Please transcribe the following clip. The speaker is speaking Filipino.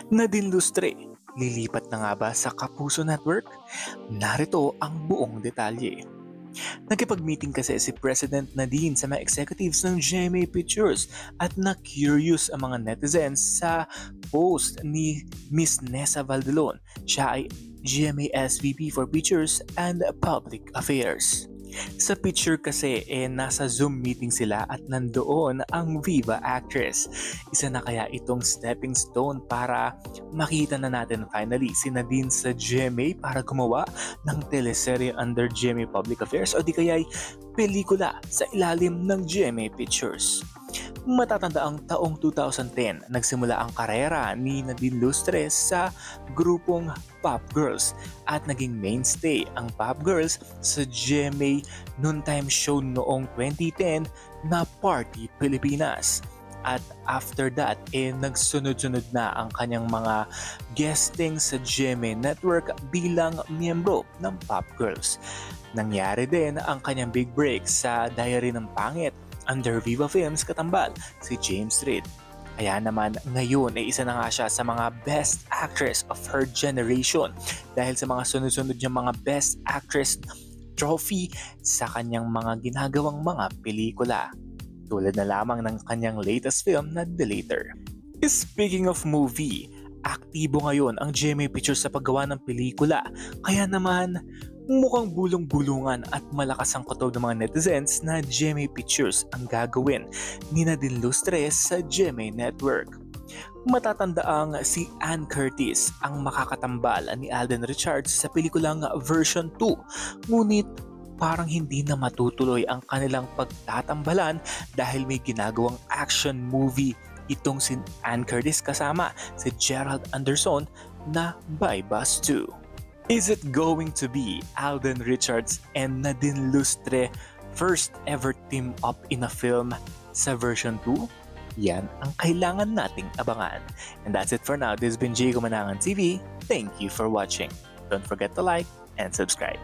Nadine Lustre, lilipat na nga ba sa Kapuso Network? Narito ang buong detalye. Nakipag-meeting kasi si President Nadine sa mga executives ng GMA Pictures at na-curious ang mga netizens sa post ni Miss Nessa Valdelon. Siya ay GMA SVP for Pictures and Public Affairs. Sa picture kasi nasa Zoom meeting sila at nandoon ang Viva actress. Isa na kaya itong stepping stone para makita na natin finally si Nadine sa GMA para gumawa ng teleserye under GMA Public Affairs o di kaya'y pelikula sa ilalim ng GMA Pictures. Matatanda ang taong 2010, nagsimula ang karera ni Nadine Lustre sa grupong Pop Girls at naging mainstay ang Pop Girls sa GMA noontime show noong 2010 na Party Pilipinas. At after that, nagsunod-sunod na ang kanyang mga guesting sa GMA Network bilang miyembro ng Pop Girls. Nangyari din ang kanyang big break sa Diary ng Pangit under Viva Films katambal si James Reid. Kaya naman ngayon ay isa na nga siya sa mga best actress of her generation dahil sa mga sunod-sunod niyang mga best actress trophy sa kanyang mga ginagawang mga pelikula. Tulad na lamang ng kanyang latest film na The Later. Speaking of movie, aktibo ngayon ang GMA Pictures sa paggawa ng pelikula. Kaya naman mukhang bulong-bulungan at malakas ang kotog ng mga netizens na GMA Pictures ang gagawin ni Nadine Lustre sa GMA Network. Matatandaang si Ann Curtis ang makakatambal ni Alden Richards sa pelikulang version 2. Ngunit parang hindi na matutuloy ang kanilang pagtatambalan dahil may ginagawang action movie itong si Ann Curtis kasama si Gerald Anderson na By Bus 2. Is it going to be Alden Richards and Nadine Lustre first ever team up in a film sa version 2? Yan ang kailangan nating abangan. And that's it for now. This has been Jay Gumanangan TV. Thank you for watching. Don't forget to like and subscribe.